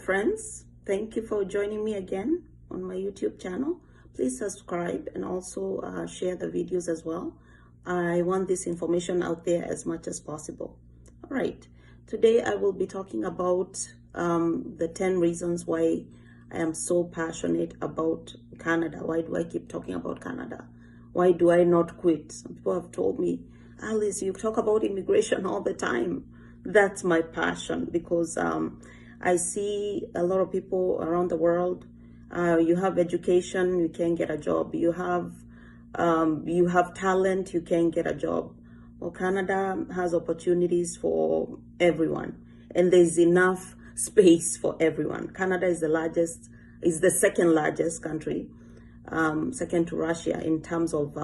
friends, thank you for joining me again on my YouTube channel. Please subscribe and also share the videos as well. I want this information out there as much as possible. All right, today I will be talking about the 10 reasons why I am so passionate about Canada. Why do I keep talking about Canada? Why do I not quit? Some people have told me, Alice, you talk about immigration all the time. That's my passion, because I see a lot of people around the world. You have education, you can't get a job. You have talent, you can't get a job. Well, Canada has opportunities for everyone, and there's enough space for everyone. Canada is the second largest country, second to Russia in terms of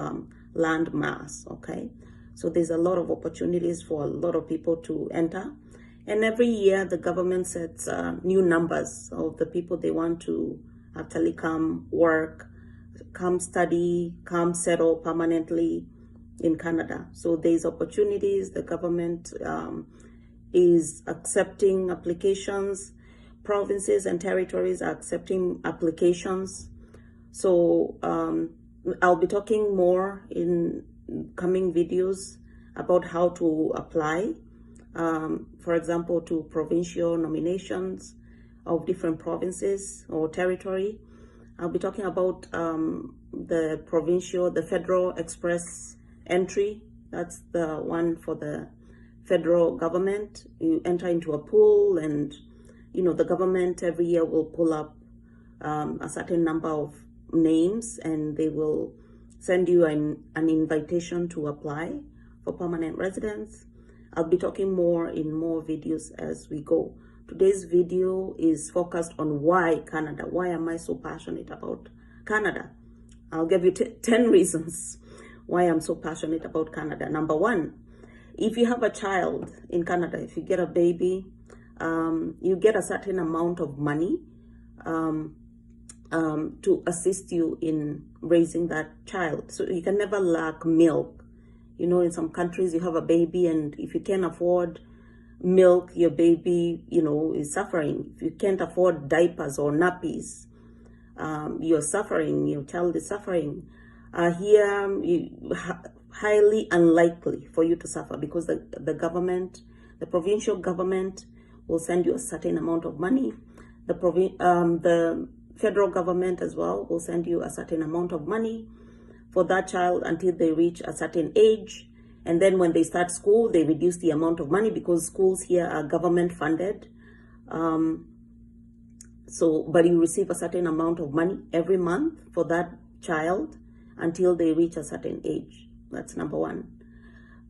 land mass. Okay, so there's a lot of opportunities for a lot of people to enter. And every year the government sets new numbers of the people they want to actually come work, come study, come settle permanently in Canada. So there's opportunities. The government is accepting applications. Provinces and territories are accepting applications. So I'll be talking more in coming videos about how to apply, for example, to provincial nominations of different provinces or territory. I'll be talking about the federal express entry. That's the one for the federal government. You enter into a pool, and the government every year will pull up a certain number of names, and they will send you an invitation to apply for permanent residence. I'll be talking more in more videos as we go. Today's video is focused on why Canada. Why am I so passionate about Canada? I'll give you 10 reasons why I'm so passionate about Canada. Number one, if you have a child in Canada, if you get a baby, you get a certain amount of money to assist you in raising that child. So you can never lack milk. In some countries you have a baby, and if you can't afford milk, your baby, is suffering. If you can't afford diapers or nappies, you're suffering, your child is suffering. Here, highly unlikely for you to suffer, because the government, the provincial government will send you a certain amount of money. The federal government as well will send you a certain amount of money for that child until they reach a certain age. And then when they start school, they reduce the amount of money, because schools here are government funded. But you receive a certain amount of money every month for that child until they reach a certain age. That's number one.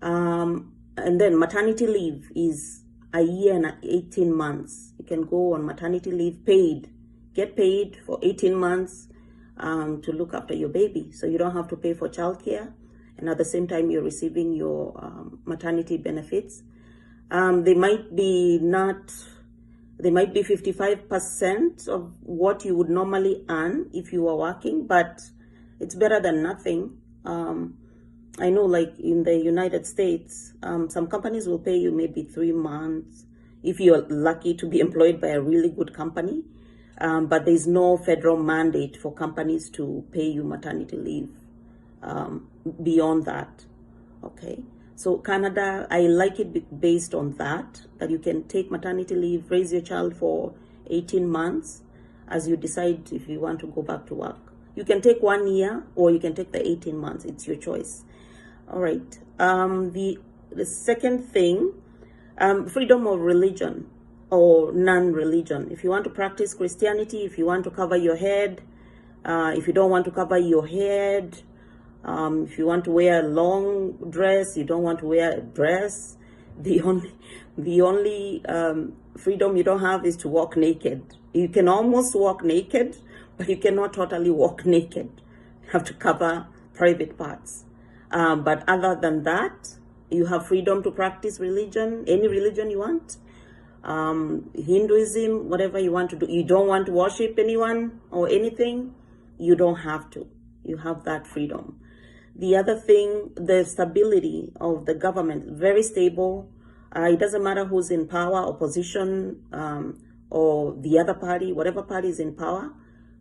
And then maternity leave is a year and 18 months. You can go on maternity leave paid. Get paid for 18 months to look after your baby. So you don't have to pay for childcare. And at the same time, you're receiving your maternity benefits. They might be 55% of what you would normally earn if you were working, but it's better than nothing. I know, like in the United States, some companies will pay you maybe 3 months if you're lucky to be employed by a really good company. But there's no federal mandate for companies to pay you maternity leave beyond that. Okay, so Canada, I like it based on that you can take maternity leave, raise your child for 18 months as you decide if you want to go back to work. You can take 1 year or you can take the 18 months. It's your choice. All right. The second thing, freedom of religion or non-religion. If you want to practice Christianity, if you want to cover your head, if you don't want to cover your head, if you want to wear a long dress, you don't want to wear a dress, the only freedom you don't have is to walk naked. You can almost walk naked, but you cannot totally walk naked. You have to cover private parts. But other than that, you have freedom to practice religion, any religion you want. Hinduism, whatever you want to do. You don't want to worship anyone or anything, you don't have to. You have that freedom. The other thing, the stability of the government, very stable. It doesn't matter who's in power, opposition, or the other party, whatever party is in power,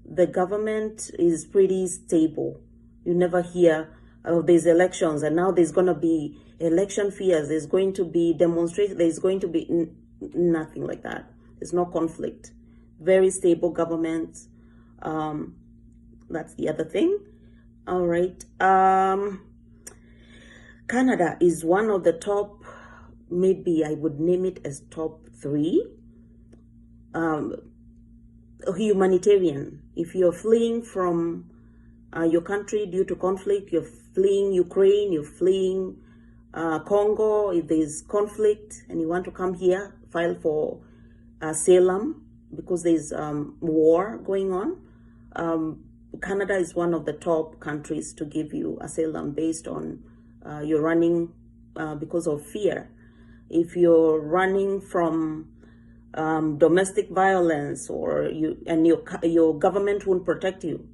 the government is pretty stable. You never hear, oh, there's elections and now there's going to be election fears, there's going to be demonstration, there's going to be nothing like that. There's no conflict. Very stable government. That's the other thing. All right. Canada is one of the top, maybe I would name it as top 3. Humanitarian. If you're fleeing from your country due to conflict, you're fleeing Ukraine, you're fleeing Congo, if there's conflict and you want to come here, file for asylum because there's war going on. Canada is one of the top countries to give you asylum based on you're running because of fear. If you're running from domestic violence, or your government won't protect you,